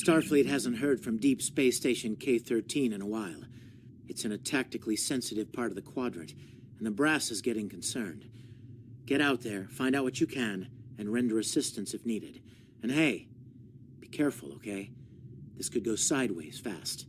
Starfleet hasn't heard from Deep Space Station K-13 in a while. It's in a tactically sensitive part of the quadrant, and the brass is getting concerned. Get out there, find out what you can, and render assistance if needed. And hey, be careful, okay? This could go sideways fast.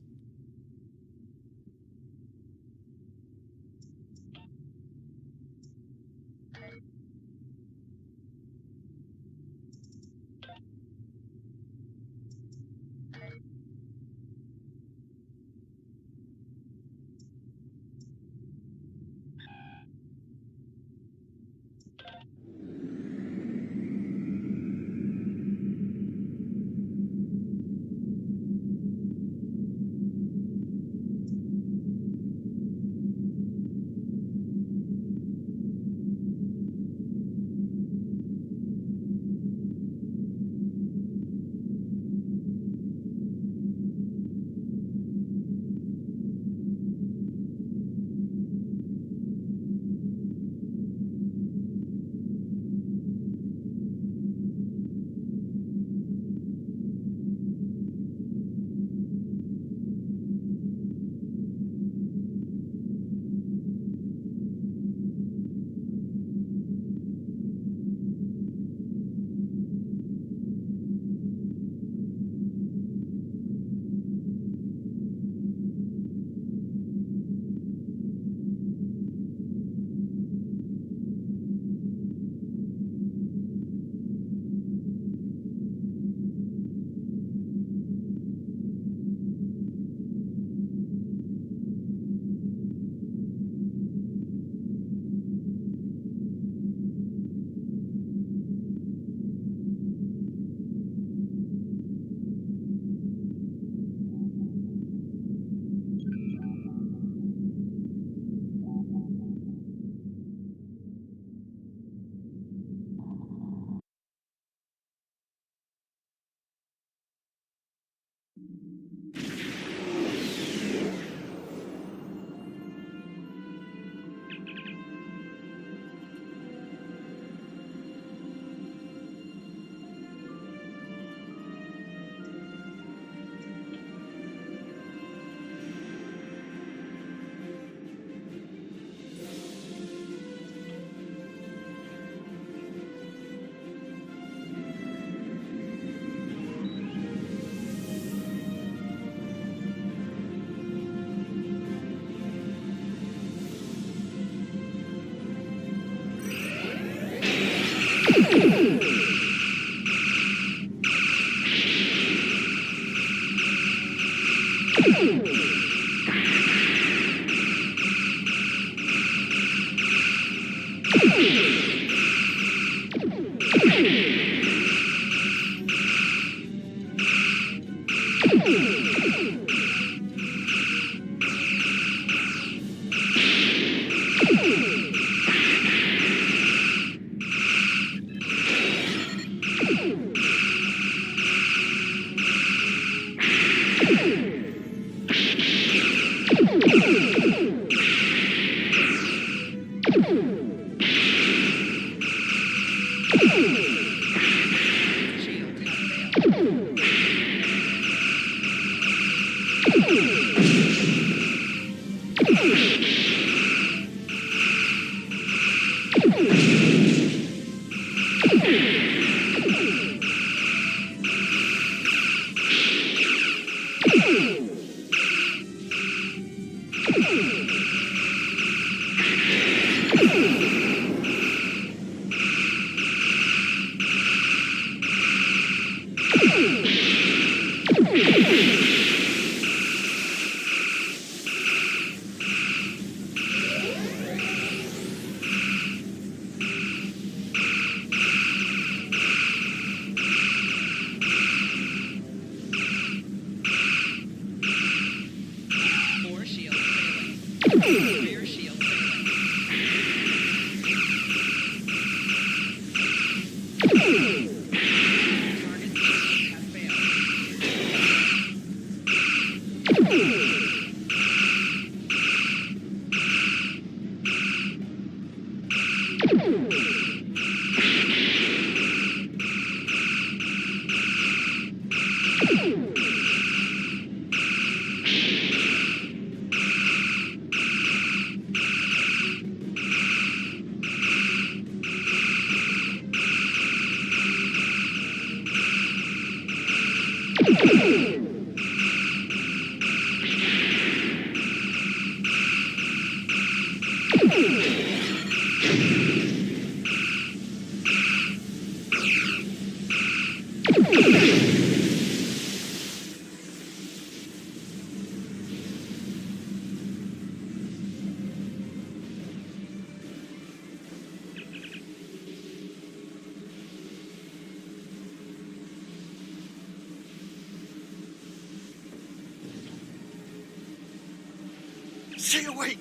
Stay away!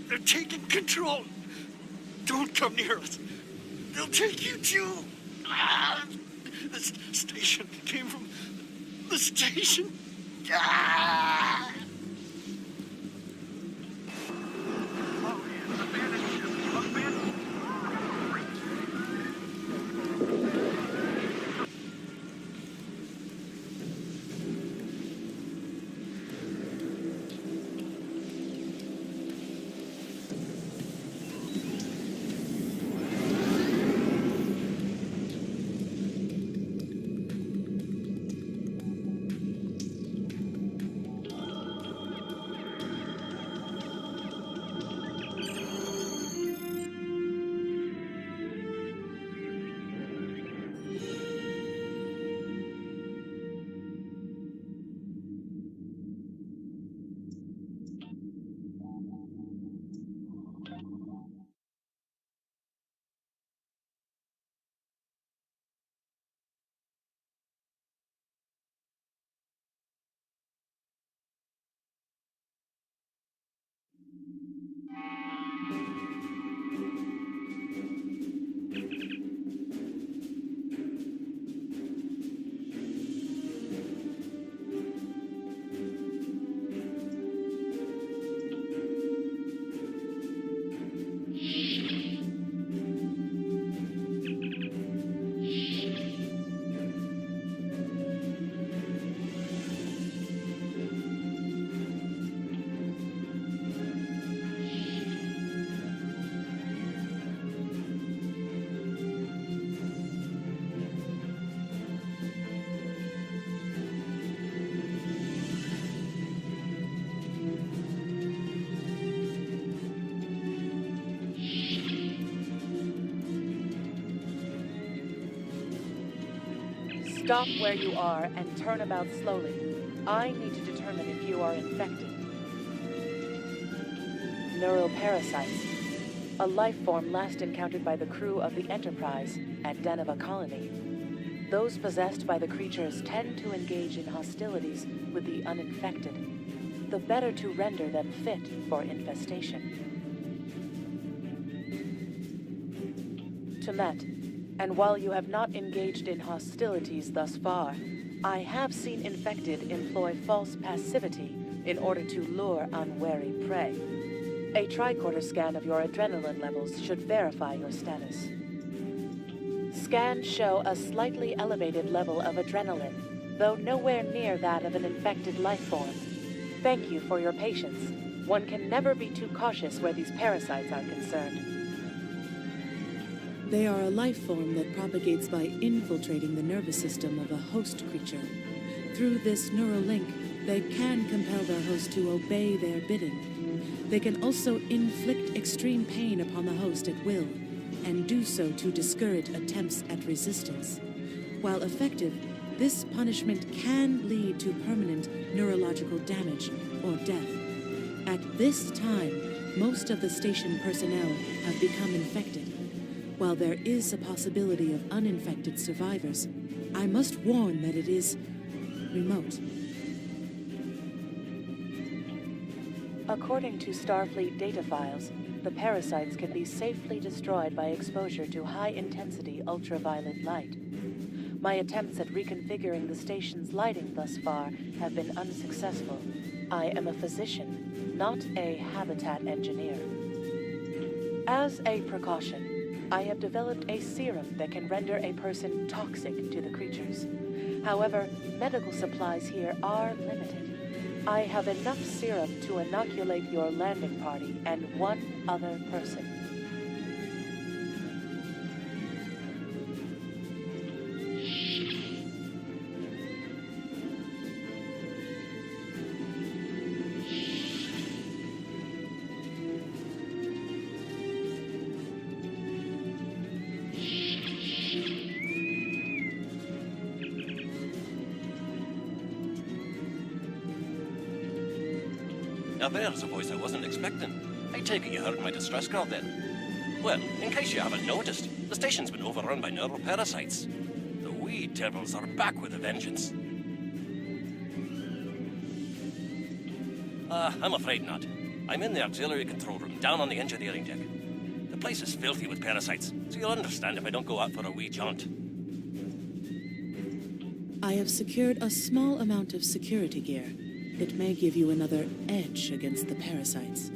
They're taking control! Don't come near us! They'll take you too! Ah, the station came from the station! Ah! Stop where you are and turn about slowly. I need to determine if you are infected. Neuroparasites. A life form last encountered by the crew of the Enterprise at Deneva Colony. Those possessed by the creatures tend to engage in hostilities with the uninfected, the better to render them fit for infestation. Temet. And while you have not engaged in hostilities thus far, I have seen infected employ false passivity in order to lure unwary prey. A tricorder scan of your adrenaline levels should verify your status. Scans show a slightly elevated level of adrenaline, though nowhere near that of an infected life form. Thank you for your patience. One can never be too cautious where these parasites are concerned. They are a life form that propagates by infiltrating the nervous system of a host creature. Through this neural link, they can compel their host to obey their bidding. They can also inflict extreme pain upon the host at will, and do so to discourage attempts at resistance. While effective, this punishment can lead to permanent neurological damage or death. At this time, most of the station personnel have become infected. While there is a possibility of uninfected survivors, I must warn that it is remote. According to Starfleet data files, the parasites can be safely destroyed by exposure to high-intensity ultraviolet light. My attempts at reconfiguring the station's lighting thus far have been unsuccessful. I am a physician, not a habitat engineer. As a precaution, I have developed a serum that can render a person toxic to the creatures. However, medical supplies here are limited. I have enough serum to inoculate your landing party and one other person. Now there's a voice I wasn't expecting. I take it you heard my distress call then. Well, in case you haven't noticed, the station's been overrun by neuroparasites. The wee devils are back with a vengeance. I'm afraid not. I'm in the auxiliary control room, down on the engineering deck. The place is filthy with parasites, so you'll understand if I don't go out for a wee jaunt. I have secured a small amount of security gear. It may give you another edge against the parasites.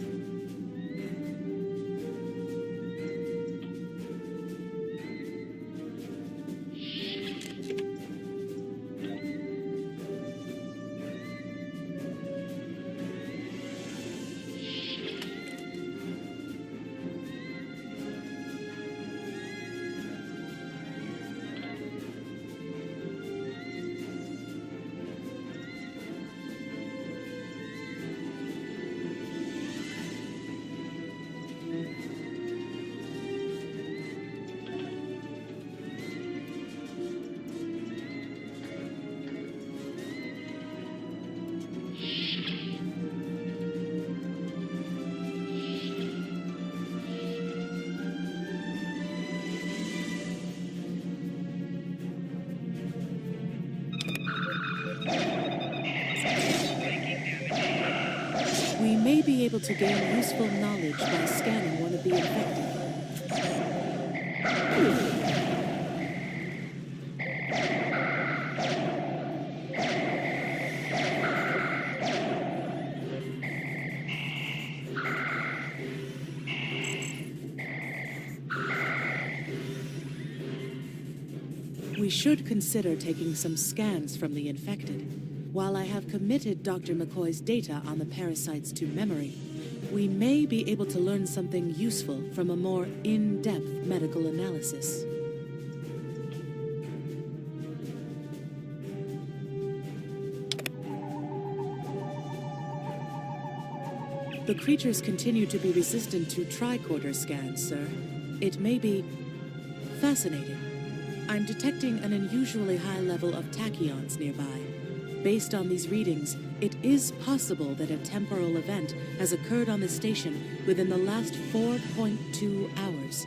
We may be able to gain useful knowledge by scanning one of the infected. We should consider taking some scans from the infected. While I have committed Dr. McCoy's data on the parasites to memory, we may be able to learn something useful from a more in-depth medical analysis. The creatures continue to be resistant to tricorder scans, sir. It may be fascinating. I'm detecting an unusually high level of tachyons nearby. Based on these readings, it is possible that a temporal event has occurred on the station within the last 4.2 hours.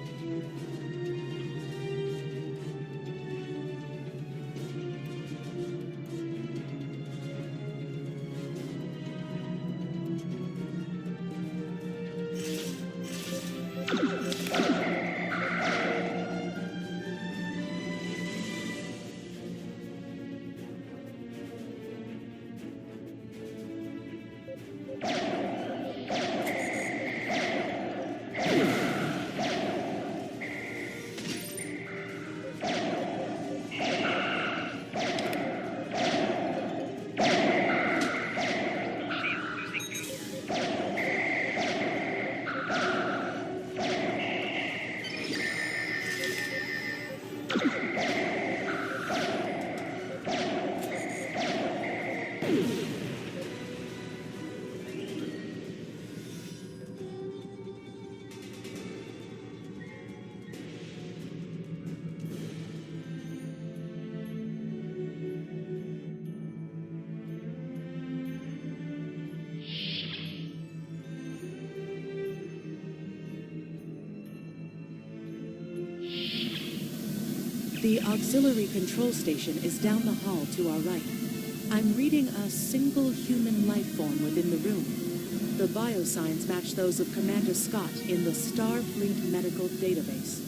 The auxiliary control station is down the hall to our right. I'm reading a single human life form within the room. The biosigns match those of Commander Scott in the Starfleet Medical Database.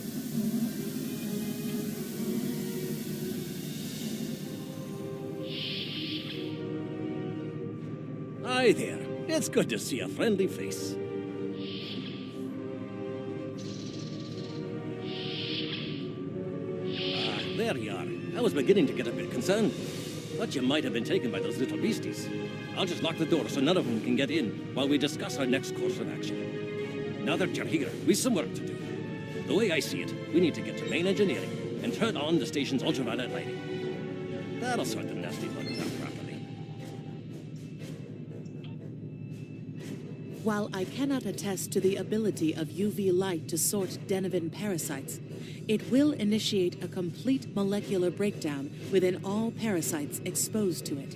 Hi there. It's good to see a friendly face. There you are. I was beginning to get a bit concerned. Thought you might have been taken by those little beasties. I'll just lock the door so none of them can get in while we discuss our next course of action. Now that you're here, we've some work to do. The way I see it, we need to get to main engineering and turn on the station's ultraviolet lighting. That'll sort the nasty bugs out properly. While I cannot attest to the ability of UV light to sort Denivan parasites, it will initiate a complete molecular breakdown within all parasites exposed to it.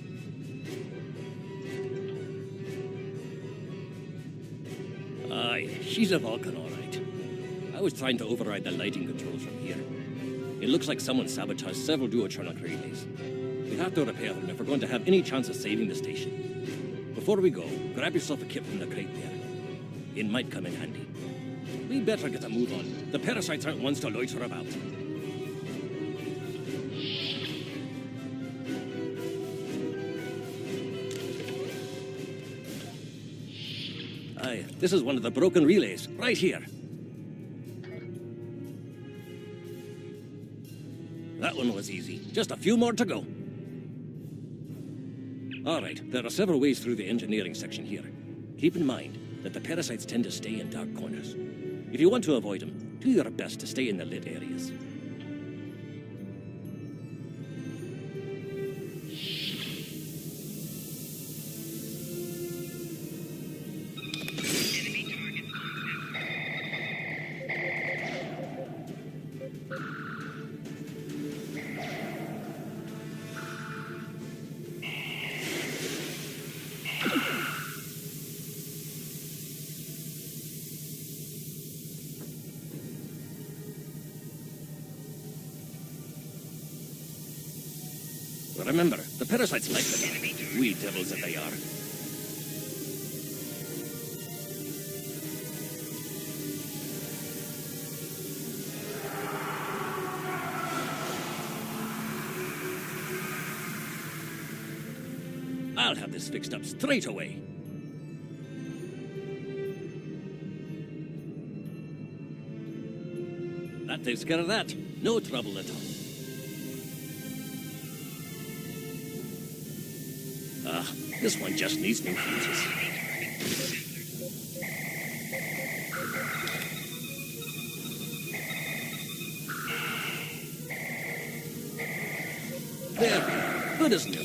Aye, she's a Vulcan, all right. I was trying to override the lighting controls from here. It looks like someone sabotaged several duotronic relays. We have to repair them if we're going to have any chance of saving the station. before we go, grab yourself a kit from the crate there. It might come in handy. We better get a move on. The parasites aren't ones to loiter about. Aye, this is one of the broken relays, right here. That one was easy. Just a few more to go. All right, there are several ways through the engineering section here. Keep in mind that the parasites tend to stay in dark corners. If you want to avoid them, do your best to stay in the lit areas. Remember, the parasites like them. Wee devils that they are. I'll have this fixed up straight away. That takes care of that. No trouble at all. This one just needs new fuses. There we are. Good as new.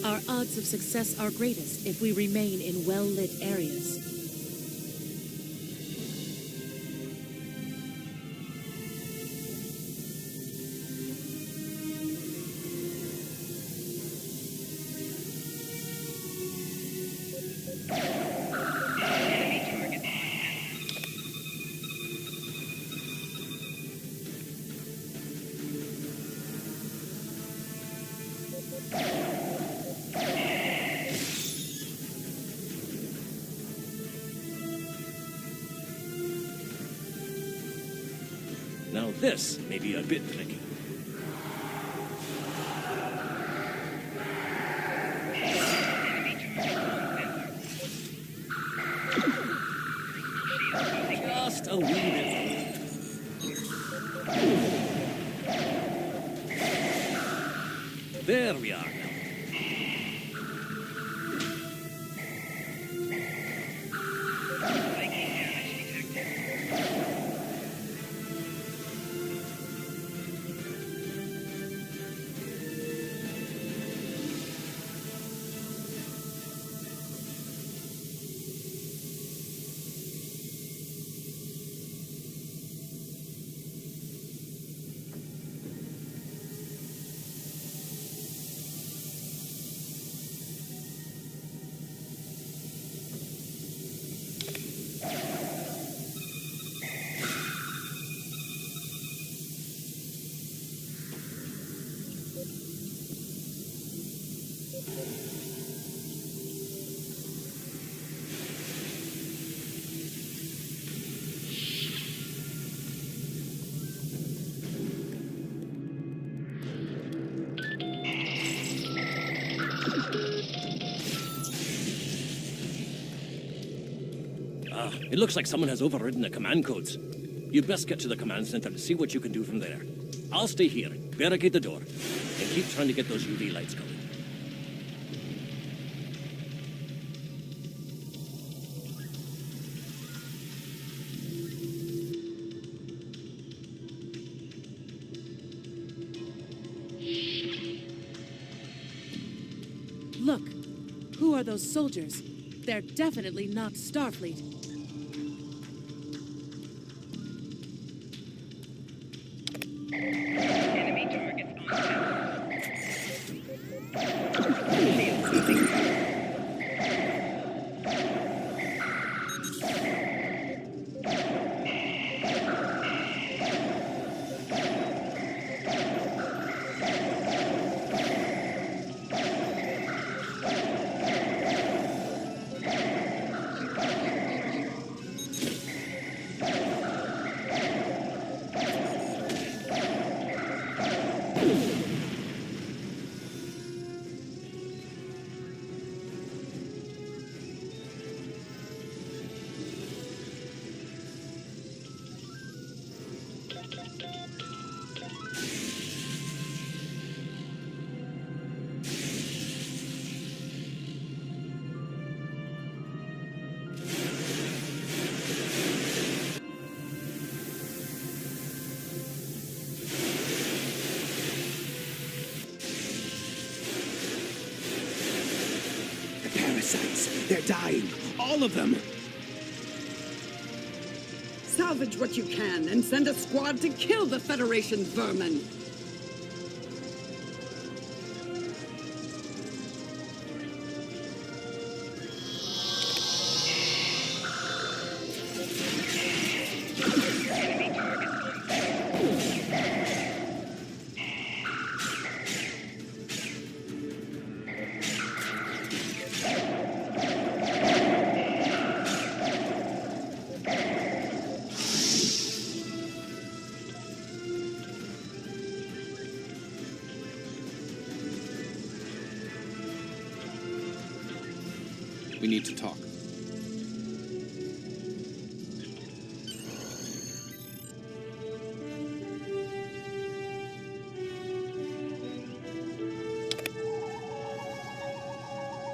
Our odds of success are greatest if we remain in well-lit areas. Now this may be a bit tricky. Just a wee bit. There we are now. It looks like someone has overridden the command codes. You best get to the command center and see what you can do from there. I'll stay here, barricade the door, and keep trying to get those UV lights going. Look, who are those soldiers? They're definitely not Starfleet. Enemy targets Parasites. They're dying. All of them. Salvage what you can and send a squad to kill the Federation vermin. We need to talk.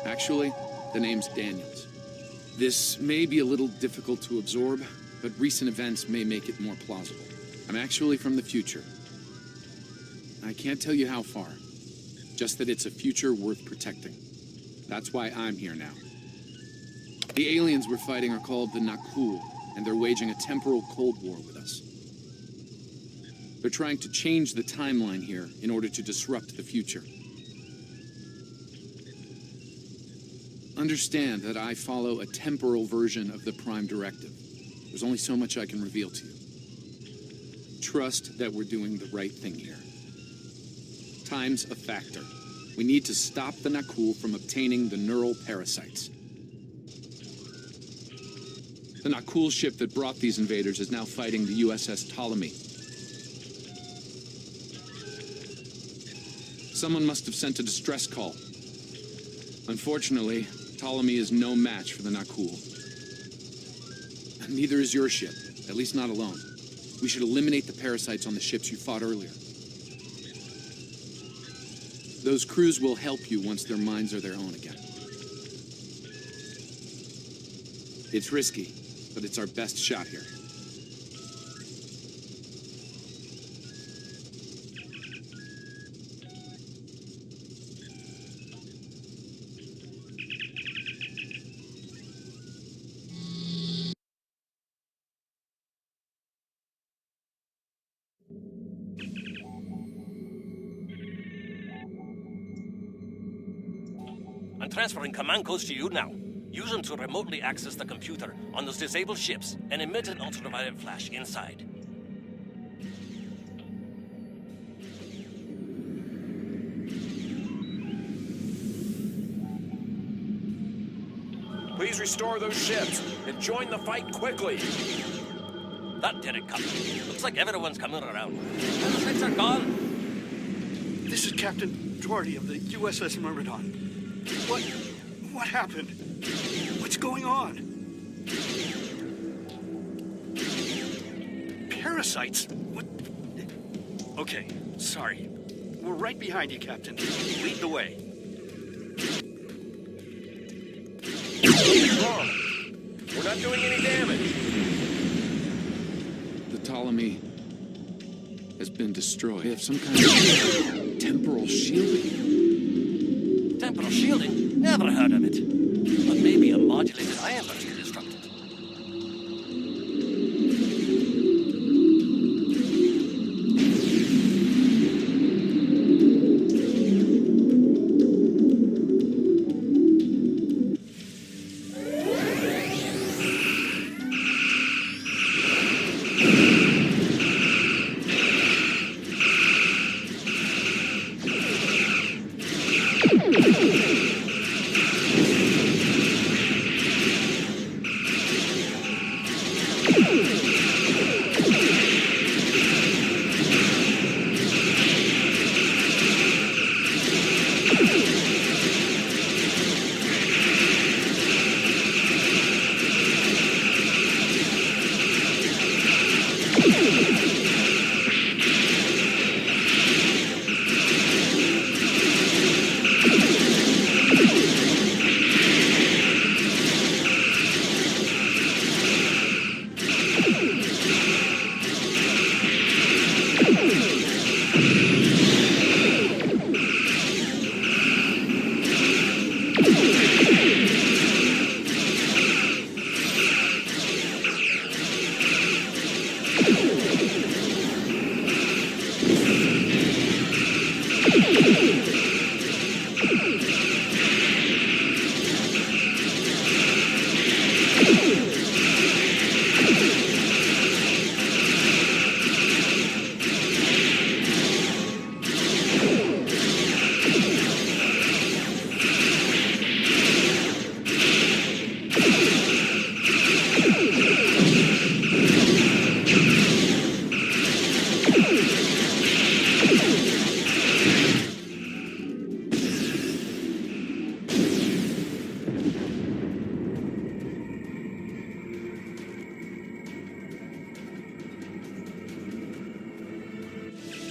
Actually, the name's Daniels. This may be a little difficult to absorb, but recent events may make it more plausible. I'm actually from the future. I can't tell you how far, just that it's a future worth protecting. That's why I'm here now. The aliens we're fighting are called the Nakul, and they're waging a temporal Cold War with us. They're trying to change the timeline here in order to disrupt the future. Understand that I follow a temporal version of the Prime Directive. There's only so much I can reveal to you. Trust that we're doing the right thing here. Time's a factor. We need to stop the Nakul from obtaining the neural parasites. The Nakul ship that brought these invaders is now fighting the USS Ptolemy. Someone must have sent a distress call. Unfortunately, Ptolemy is no match for the Nakul. Neither is your ship, at least not alone. We should eliminate the parasites on the ships you fought earlier. Those crews will help you once their minds are their own again. It's risky, but it's our best shot here. I'm transferring command codes to you now. Use them to remotely access the computer on those disabled ships and emit an ultraviolet flash inside. Please restore those ships and join the fight quickly. That did it, Captain. Looks like everyone's coming around. And the ships are gone. This is Captain Doherty of the USS Myrmidon. What happened? What's going on? Parasites? What? Okay, sorry. We're right behind you, Captain. Lead the way. What's wrong? We're not doing any damage. The Ptolemy has been destroyed. They have some kind of temporal shielding. Temporal shielding? Never heard of it. But maybe a modulated ion burst can disrupt it.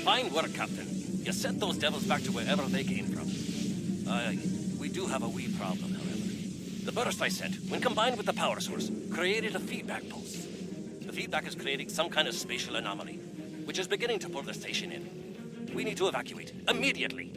Fine work, Captain. You sent those devils back to wherever they came from. We do have a wee problem, however. The burst I sent, when combined with the power source, created a feedback pulse. The feedback is creating some kind of spatial anomaly, which is beginning to pull the station in. We need to evacuate, immediately.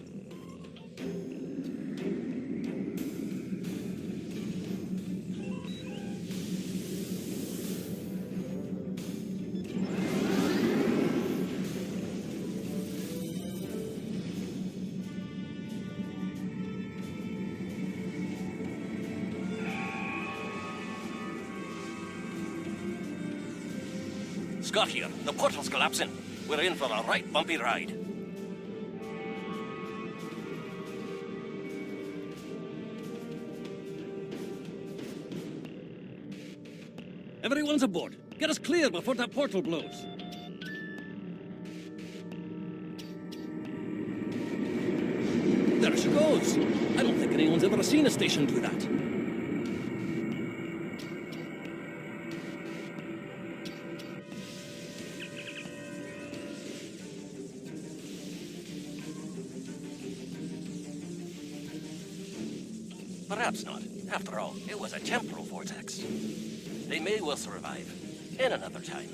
Scott here. The portal's collapsing. We're in for a right bumpy ride. Everyone's aboard. Get us clear before that portal blows. There she goes. I don't think anyone's ever seen a station do that. Perhaps not. After all, it was a temporal vortex. They may well survive. In another time.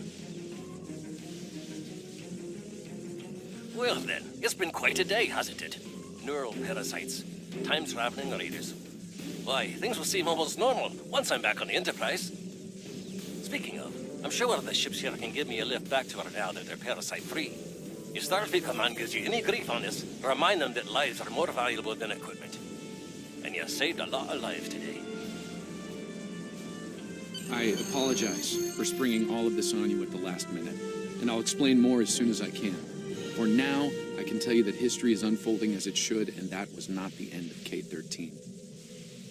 Well then, it's been quite a day, hasn't it? Neural parasites, time-traveling raiders. Why, things will seem almost normal once I'm back on the Enterprise. Speaking of, I'm sure the ships here can give me a lift back to her now that they're parasite-free. If Starfleet Command gives you any grief on this, remind them that lives are more valuable than equipment. And you saved a lot of lives today. I apologize for springing all of this on you at the last minute, and I'll explain more as soon as I can. For now, I can tell you that history is unfolding as it should, and that was not the end of K-13.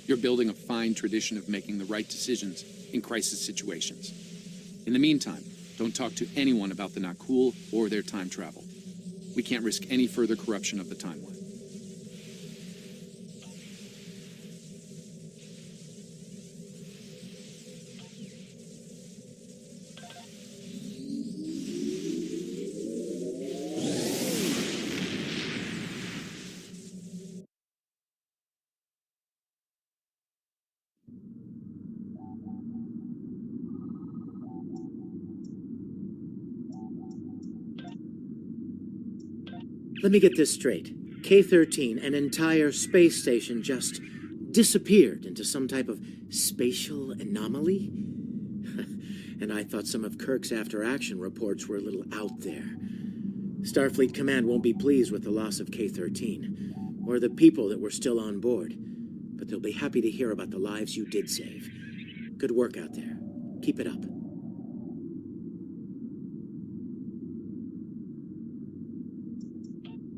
You're building a fine tradition of making the right decisions in crisis situations. In the meantime, don't talk to anyone about the Nakul or their time travel. We can't risk any further corruption of the timeline. Let me get this straight. K-13, an entire space station just disappeared into some type of spatial anomaly. And I thought some of Kirk's after-action reports were a little out there. Starfleet Command won't be pleased with the loss of K-13, or the people that were still on board, but they'll be happy to hear about the lives you did save. Good work out there. Keep it up.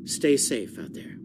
Stay safe out there.